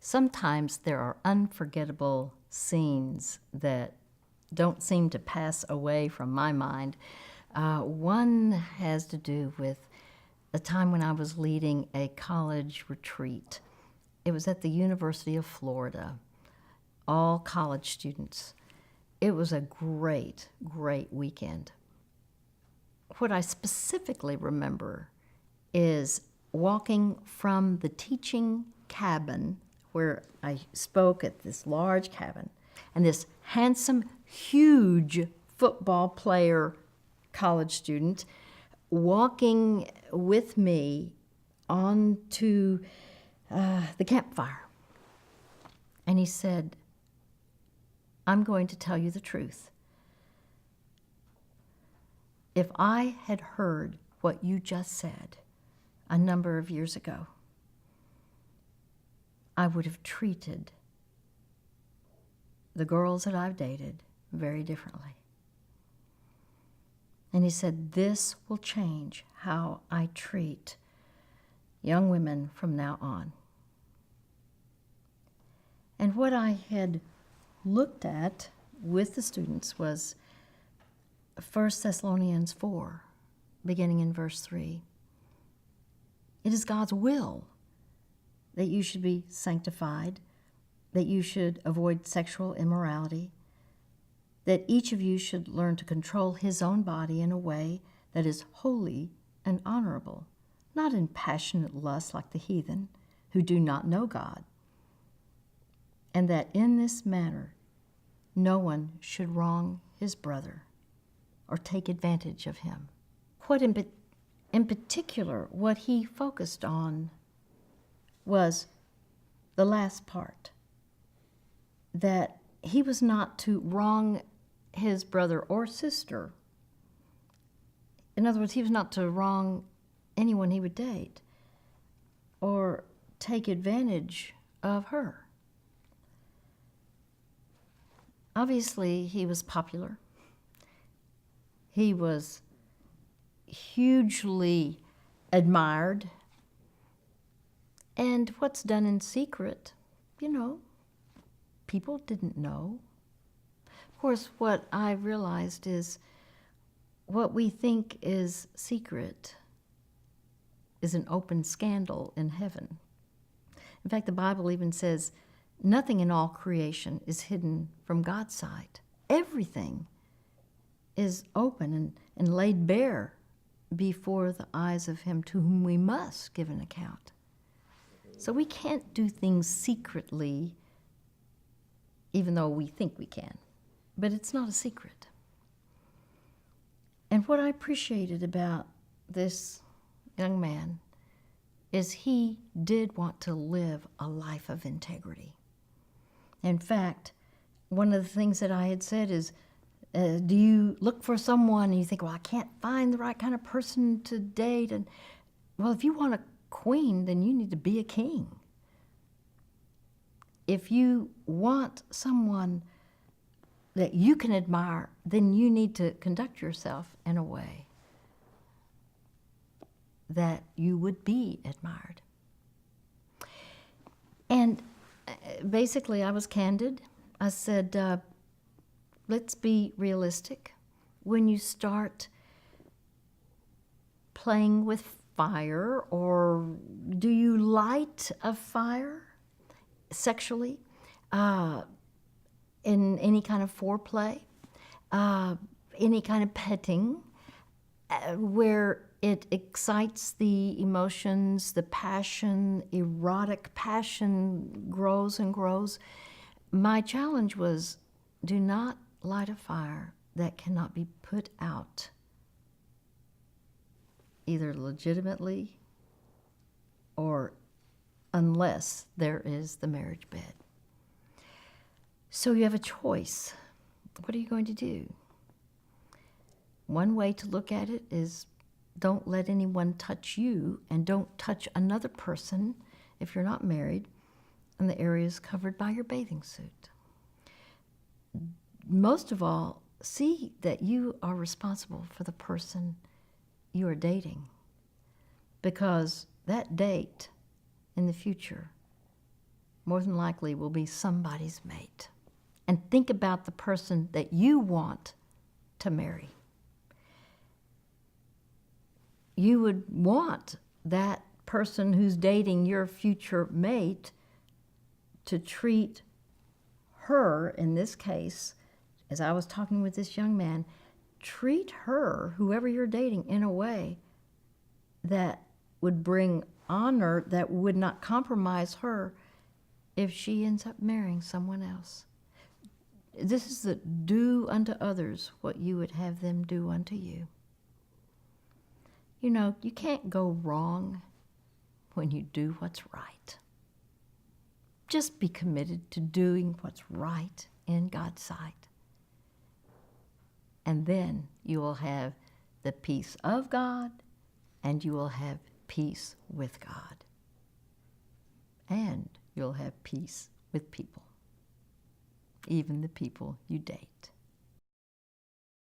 Sometimes there are unforgettable scenes that don't seem to pass away from my mind. One has to do with the time when I was leading a college retreat. It was at the University of Florida, all college students. It was a great, great weekend. What I specifically remember is walking from the teaching cabin where I spoke at this large cabin, and this handsome, huge football player, college student, walking with me onto the campfire. And he said, "I'm going to tell you the truth. If I had heard what you just said a number of years ago, I would have treated the girls that I've dated very differently." And he said, "This will change how I treat young women from now on." And what I had looked at with the students was 1 Thessalonians 4, beginning in verse 3. It is God's will that you should be sanctified, that you should avoid sexual immorality, that each of you should learn to control his own body in a way that is holy and honorable, not in passionate lust like the heathen who do not know God, and that in this manner no one should wrong his brother or take advantage of him. What in particular, what he focused on was the last part, that he was not to wrong his brother or sister. In other words, he was not to wrong anyone he would date or take advantage of her. Obviously, he was popular. He was hugely admired. And what's done in secret, people didn't know. Of course, what I realized is what we think is secret is an open scandal in heaven. In fact, the Bible even says nothing in all creation is hidden from God's sight. Everything is open and laid bare before the eyes of him to whom we must give an account. So we can't do things secretly, even though we think we can. But it's not a secret. And what I appreciated about this young man is he did want to live a life of integrity. In fact, one of the things that I had said is, do you look for someone and you think, well, I can't find the right kind of person to date? And well, if you want a queen, then you need to be a king. If you want someone that you can admire, then you need to conduct yourself in a way that you would be admired. And basically, I was candid. I said, let's be realistic. When you start playing with fire, or do you light a fire sexually in any kind of foreplay, any kind of petting, where it excites the emotions, the passion, erotic passion grows and grows. My challenge was, do not light a fire that cannot be put out, either legitimately or unless there is the marriage bed. So you have a choice. What are you going to do? One way to look at it is, don't let anyone touch you, and don't touch another person if you're not married in the areas covered by your bathing suit. Most of all, see that you are responsible for the person you are dating, because that date in the future more than likely will be somebody's mate. And think about the person that you want to marry. You would want that person who's dating your future mate to treat her, in this case, as I was talking with this young man, treat her, whoever you're dating, in a way that would bring honor, that would not compromise her if she ends up marrying someone else. This is the do unto others what you would have them do unto you. You know, you can't go wrong when you do what's right. Just be committed to doing what's right in God's sight. And then you will have the peace of God, and you will have peace with God. And you'll have peace with people, even the people you date.